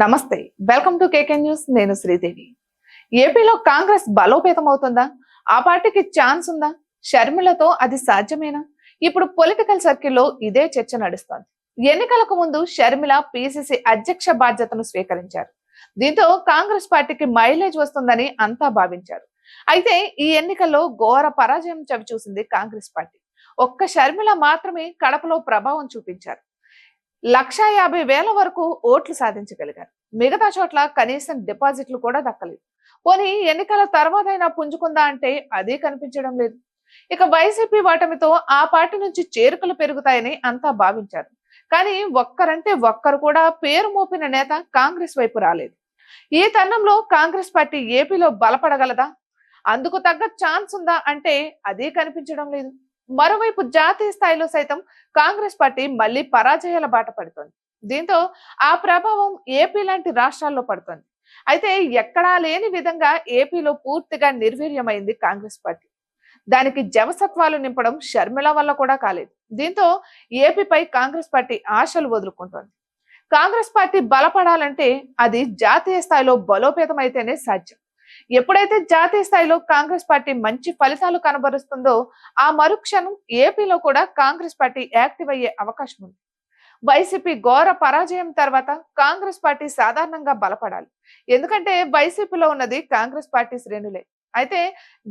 నమస్తే, welcome to KK news. నేను శ్రీదేవి. ఏపీలో కాంగ్రెస్ బలోపేతం అవుతుందా? ఆ పార్టీకి ఛాన్స్ ఉందా? షర్మిలతో అది సాధ్యమేనా? ఇప్పుడు పొలిటికల్ సర్కిల్లో ఇదే చర్చ నడుస్తోంది. ఎన్నికలకు ముందు షర్మిల పిసిసి అధ్యక్ష బాధ్యతను స్వీకరించారు. దీంతో కాంగ్రెస్ పార్టీకి మైలేజ్ వస్తుందని అంతా భావించారు. అయితే ఈ ఎన్నికల్లో ఘోర పరాజయం చవిచూసింది కాంగ్రెస్ పార్టీ. ఒక్క షర్మిల మాత్రమే కడపలో ప్రభావం చూపించారు. 1,50,000 వరకు ఓట్లు సాధించగలిగారు. మిగతా చోట్ల కనీసం డిపాజిట్లు కూడా దక్కలేదు. పోనీ ఎన్నికల తర్వాతైనా పుంజుకుందా అంటే అదే కనిపించడం లేదు. ఇక వైసీపీ ఓటమితో ఆ పార్టీ నుంచి చేరికలు పెరుగుతాయని అంతా భావించారు. కానీ ఒక్కరంటే ఒక్కరు కూడా పేరు మోపిన నేత కాంగ్రెస్ వైపు రాలేదు. ఈ తరుణంలో కాంగ్రెస్ పార్టీ ఏపీలో బలపడగలదా? అందుకు తగ్గ ఛాన్స్ ఉందా అంటే అదే కనిపించడం లేదు. మరోవైపు జాతీయ స్థాయిలో సైతం కాంగ్రెస్ పార్టీ మళ్లీ పరాజయాల బాట పడుతోంది. దీంతో ఆ ప్రభావం ఏపీ లాంటి రాష్ట్రాల్లో పడుతోంది. అయితే ఎక్కడా లేని విధంగా ఏపీలో పూర్తిగా నిర్వీర్యమైంది కాంగ్రెస్ పార్టీ. దానికి జవసత్వాలు నింపడం షర్మిల వల్ల కూడా కాలేదు. దీంతో ఏపీపై కాంగ్రెస్ పార్టీ ఆశలు వదులుకుంటోంది. కాంగ్రెస్ పార్టీ బలపడాలంటే అది జాతీయ స్థాయిలో బలోపేతం అయితేనే సాధ్యం. ఎప్పుడైతే జాతీయ స్థాయిలో కాంగ్రెస్ పార్టీ మంచి ఫలితాలు కనబరుస్తుందో ఆ మరుక్షణం ఏపీలో కూడా కాంగ్రెస్ పార్టీ యాక్టివ్ అయ్యే అవకాశం ఉంది. వైసీపీ ఘోర పరాజయం తర్వాత కాంగ్రెస్ పార్టీ సాధారణంగా బలపడాలి. ఎందుకంటే వైసీపీలో ఉన్నది కాంగ్రెస్ పార్టీ శ్రేణులే. అయితే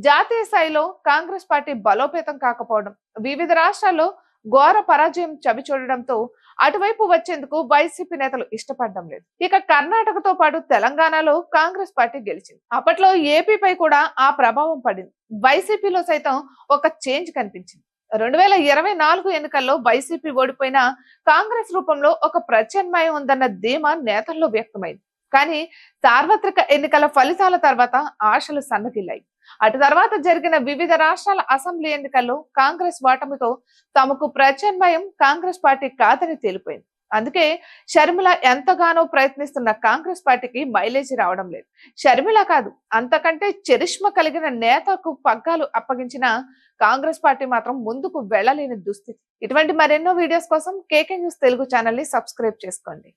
జాతీయ స్థాయిలో కాంగ్రెస్ పార్టీ బలోపేతం కాకపోవడం, వివిధ రాష్ట్రాల్లో ఘోర పరాజయం చవి చూడడంతో అటువైపు వచ్చేందుకు వైసీపీ నేతలు ఇష్టపడడం లేదు. ఇక కర్ణాటకతో పాటు తెలంగాణలో కాంగ్రెస్ పార్టీ గెలిచింది. అప్పట్లో ఏపీపై కూడా ఆ ప్రభావం పడింది. వైసీపీలో సైతం ఒక చేంజ్ కనిపించింది. 2024 ఎన్నికల్లో వైసీపీ ఓడిపోయిన కాంగ్రెస్ రూపంలో ఒక ప్రత్యామ్నాయం ఉందన్న ధీమా నేతల్లో వ్యక్తమైంది. కానీ సార్వత్రిక ఎన్నికల ఫలితాల తర్వాత ఆశలు సన్నగిల్లాయి. అటు తర్వాత జరిగిన వివిధ రాష్ట్రాల అసెంబ్లీ ఎన్నికల్లో కాంగ్రెస్ ఓటమితో తమకు ప్రత్యామ్నాయం కాంగ్రెస్ పార్టీ కాదని తేలిపోయింది. అందుకే షర్మిల ఎంతగానో ప్రయత్నిస్తున్న కాంగ్రెస్ పార్టీకి మైలేజీ రావడం లేదు. షర్మిల కాదు, అంతకంటే చరిష్మ కలిగిన నేతకు పగ్గాలు అప్పగించిన కాంగ్రెస్ పార్టీ మాత్రం ముందుకు వెళ్లలేని దుస్థితి. ఇటువంటి మరెన్నో వీడియోస్ కోసం కేకే న్యూస్ తెలుగు ఛానల్ ని సబ్స్క్రైబ్ చేసుకోండి.